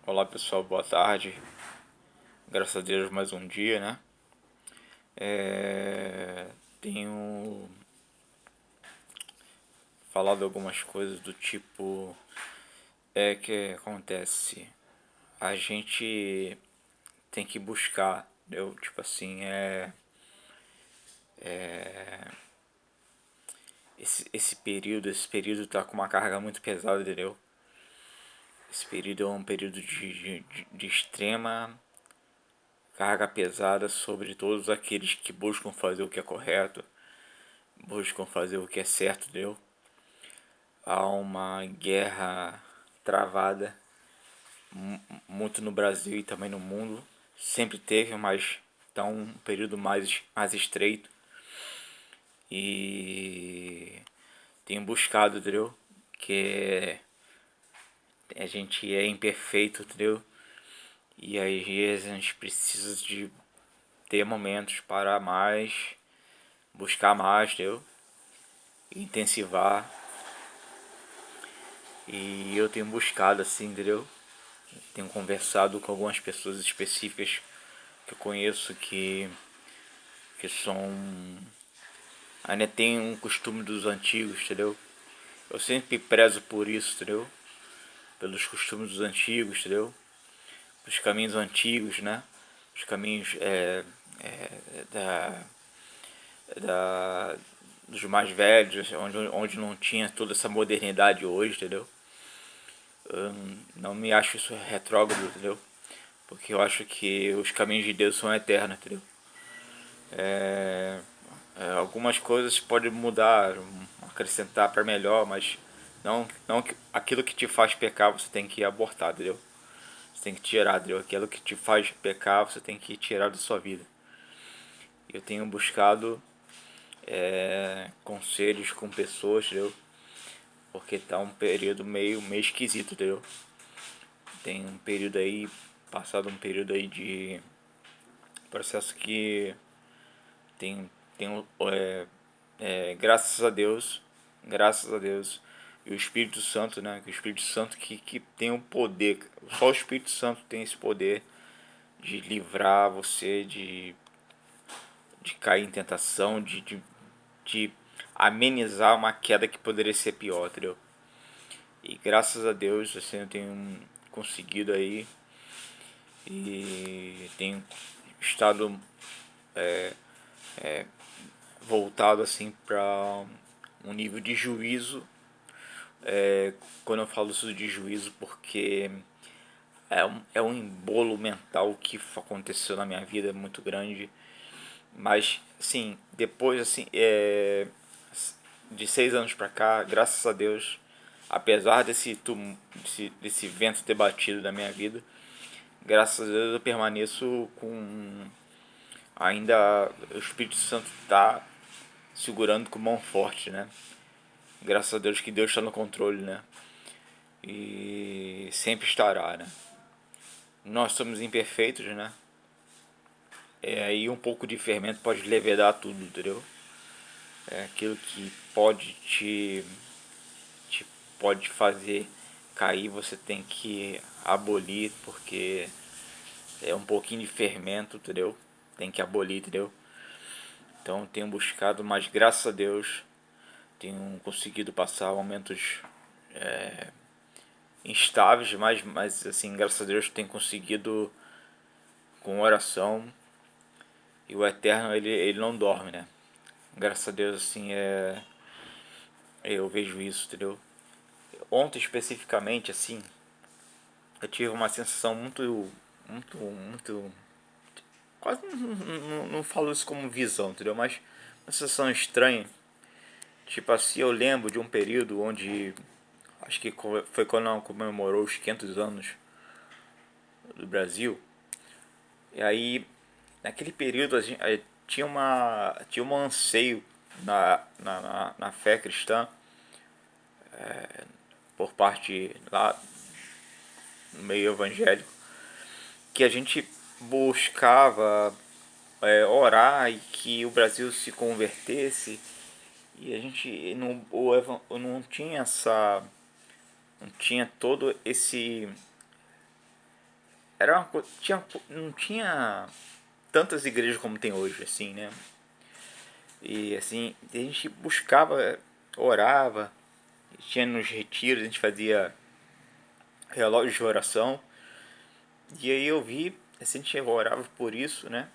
Olá pessoal, boa tarde. Graças a Deus mais um dia, né? Tenho falado algumas coisas do tipo que acontece. A gente tem que buscar, entendeu? Tipo assim, esse período tá com uma carga muito pesada, entendeu? Esse período é um período de extrema carga pesada sobre todos aqueles que buscam fazer o que é correto, buscam fazer o que é certo, entendeu? Há uma guerra travada muito no Brasil e também no mundo. Sempre teve, mas está um período mais estreito. E tenho buscado, entendeu? Que a gente é imperfeito, entendeu? E aí às vezes a gente precisa de ter momentos para mais, buscar mais, entendeu? Intensivar. E eu tenho buscado assim, entendeu? Tenho conversado com algumas pessoas específicas que eu conheço que são. Ainda tem um costume dos antigos, entendeu? Eu sempre prezo por isso, entendeu? Pelos costumes dos antigos, entendeu? Os caminhos antigos, né? Os caminhos da, da, dos mais velhos, onde não tinha toda essa modernidade hoje, entendeu? Eu não me acho isso retrógrado, entendeu? Porque eu acho que os caminhos de Deus são eternos, entendeu? Algumas coisas podem mudar, acrescentar para melhor, mas não aquilo que te faz pecar você tem que abortar, entendeu? Você tem que tirar, entendeu? Aquilo que te faz pecar você tem que tirar da sua vida. Eu tenho buscado conselhos com pessoas, entendeu? Porque tá um período meio esquisito, entendeu? Tem um período aí, passado um período aí de processo que tem, tem graças a Deus, e o Espírito Santo, né? Que o Espírito Santo que tem o poder, só o Espírito Santo tem esse poder de livrar você de cair em tentação, de amenizar uma queda que poderia ser pior, entendeu? E graças a Deus, assim, eu tenho conseguido aí e tenho estado voltado assim para um nível de juízo. Quando eu falo isso de juízo, porque é um embolo mental que aconteceu na minha vida muito grande. Mas, sim, depois, assim, de 6 anos pra cá, graças a Deus, apesar desse vento ter batido na minha vida, graças a Deus eu permaneço com. Ainda o Espírito Santo tá segurando com mão forte, né? Graças a Deus que Deus está no controle, né? E sempre estará, né? Nós somos imperfeitos, né? E um pouco de fermento pode levedar tudo, entendeu? É aquilo que te pode fazer cair, você tem que abolir, porque é um pouquinho de fermento, entendeu? Tem que abolir, entendeu? Então tenho buscado, mas graças a Deus tenho conseguido passar momentos instáveis, mas assim, graças a Deus tenho conseguido com oração, e o Eterno ele não dorme, né? Graças a Deus assim eu vejo isso, entendeu? Ontem especificamente assim, eu tive uma sensação muito quase não falo isso como visão, entendeu? Mas uma sensação estranha. Tipo assim, eu lembro de um período onde acho que foi quando ela comemorou os 500 anos do Brasil. E aí, naquele período, tinha um anseio na fé cristã, por parte lá no meio evangélico, que a gente buscava orar e que o Brasil se convertesse. E a gente não tinha essa. Não tinha todo era uma coisa, não tinha tantas igrejas como tem hoje, assim, né? E assim, a gente buscava, orava, tinha nos retiros, a gente fazia relógios de oração. E aí eu vi, assim, a gente orava por isso, né?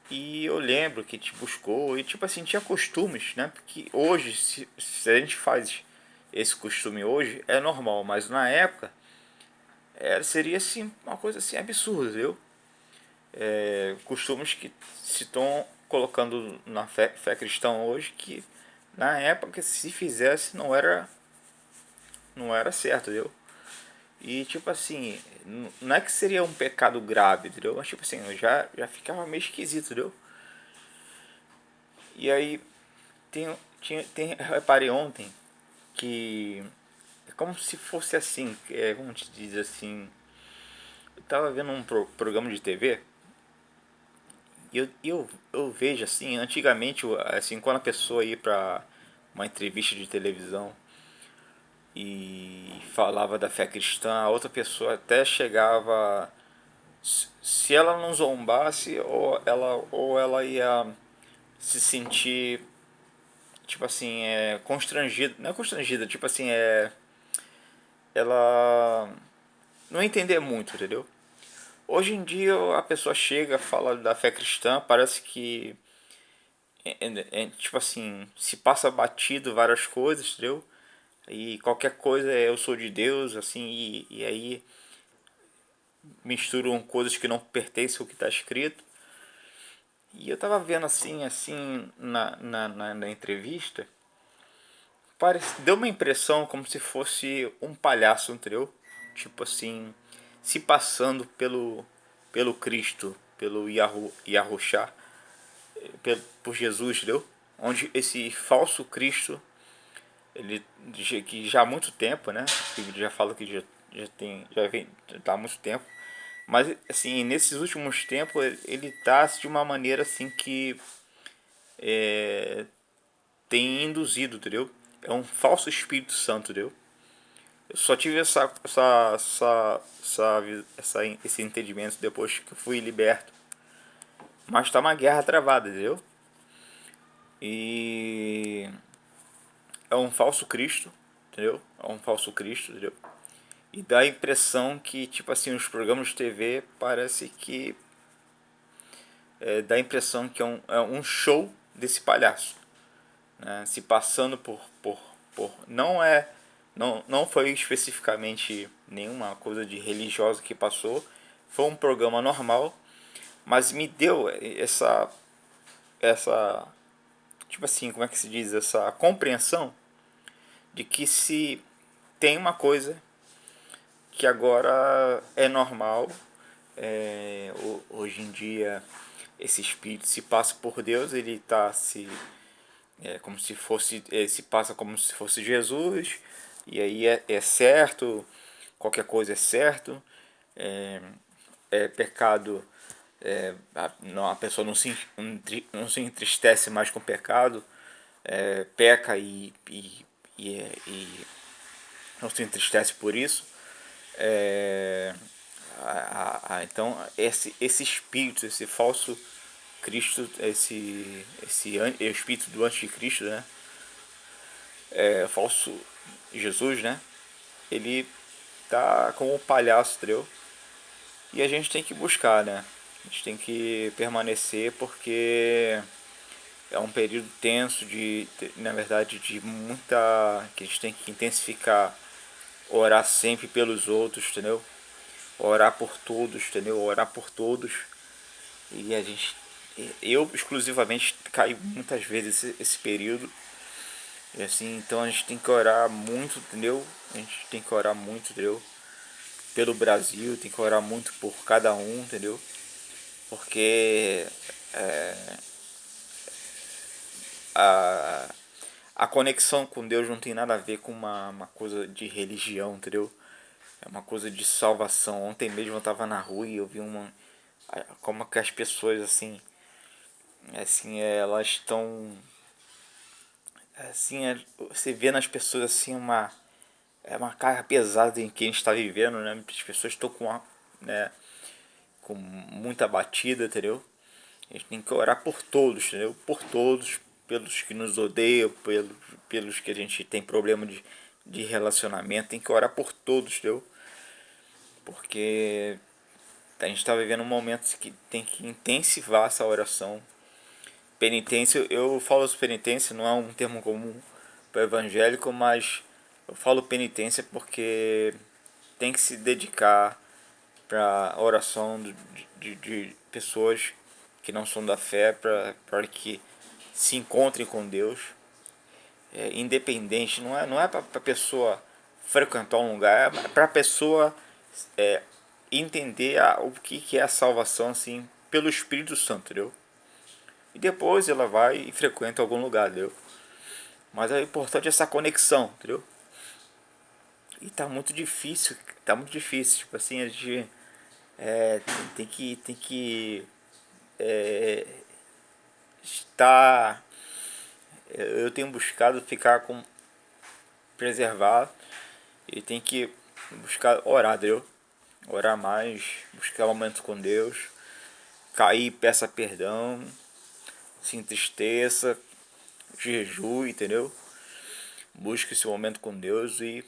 E eu lembro que a gente buscou e tipo assim, tinha costumes, né? Porque hoje, se a gente faz esse costume hoje, é normal, mas na época seria assim uma coisa assim absurda, viu? Costumes que se estão colocando na fé cristã hoje que na época se fizesse não era certo, entendeu? E tipo assim, não é que seria um pecado grave, entendeu? Mas tipo assim, eu já ficava meio esquisito, entendeu? E aí eu reparei ontem que é como se fosse assim, como te diz assim, eu tava vendo um programa de TV e eu vejo assim, antigamente, assim, quando a pessoa ia pra uma entrevista de televisão e falava da fé cristã, a outra pessoa até chegava, se ela não zombasse, ou ela ia se sentir, tipo assim, constrangida, não é constrangida, tipo assim, ela não entender muito, entendeu? Hoje em dia a pessoa chega, fala da fé cristã, parece que tipo assim, se passa batido várias coisas, entendeu? E qualquer coisa eu sou de Deus, assim, e aí misturam coisas que não pertencem ao que está escrito. E eu tava vendo assim, na entrevista, deu uma impressão como se fosse um palhaço, entendeu? Tipo assim, se passando pelo Cristo, pelo Yahushua, por Jesus, entendeu? Onde esse falso Cristo, ele que já há muito tempo, né? Ele já fala que já vem tá há muito tempo, mas assim, nesses últimos tempos ele tá de uma maneira assim que tem induzido, entendeu? É um falso Espírito Santo, entendeu? Eu só tive esse entendimento depois que eu fui liberto. Mas tá uma guerra travada, entendeu? E é um falso Cristo, entendeu? É um falso Cristo, entendeu? E dá a impressão que, tipo assim, os programas de TV parece que dá a impressão que é um show desse palhaço, né? Se passando por não foi especificamente nenhuma coisa de religiosa que passou, foi um programa normal, mas me deu essa tipo assim, como é que se diz, essa compreensão de que se tem uma coisa que agora é normal, hoje em dia esse espírito se passa por Deus, ele está como se fosse, se passa como se fosse Jesus, e aí é certo, qualquer coisa é certo, é, é pecado, a pessoa não se entristece mais com o pecado, peca e não se entristece por isso. É, então esse espírito, esse falso Cristo, esse espírito do anticristo, né? Falso Jesus, né? Ele tá como um palhaço, entendeu? E a gente tem que buscar, né? A gente tem que permanecer porque é um período tenso na verdade, de muita, que a gente tem que intensificar, orar sempre pelos outros, entendeu? Orar por todos, entendeu? Orar por todos. E a gente, eu exclusivamente caio muitas vezes esse período. E assim, então a gente tem que orar muito, entendeu? A gente tem que orar muito, entendeu? Pelo Brasil, tem que orar muito por cada um, entendeu? Porque a, a conexão com Deus não tem nada a ver com uma coisa de religião, entendeu? É uma coisa de salvação. Ontem mesmo eu tava na rua e eu vi como que as pessoas assim, elas estão assim, você vê nas pessoas assim uma carga pesada em que a gente está vivendo, né? As pessoas estão com né, com muita batida, entendeu? A gente tem que orar por todos, entendeu? Por todos, pelos que nos odeiam, pelos que a gente tem problema de relacionamento, tem que orar por todos, entendeu? Porque a gente está vivendo um momento que tem que intensivar essa oração. Penitência, eu falo penitência, não é um termo comum para evangélico, mas eu falo penitência porque tem que se dedicar para a oração de pessoas que não são da fé, para que se encontrem com Deus. Independente, não é para a pessoa frequentar um lugar, é para a pessoa é, entender o que é a salvação assim, pelo Espírito Santo, entendeu? E depois ela vai e frequenta algum lugar, entendeu? Mas é importante essa conexão, entendeu? E tá muito difícil, tipo assim, a gente tem que estar. Eu tenho buscado ficar com preservar e tem que buscar orar, entendeu? Orar mais, buscar momentos com Deus, cair, peça perdão, se entristeça, jejue, entendeu? Busque esse momento com Deus e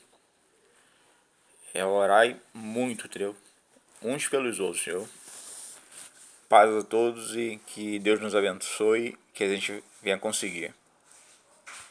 orar muito, entendeu? Uns pelos outros, entendeu? Paz a todos e que Deus nos abençoe, que a gente venha conseguir.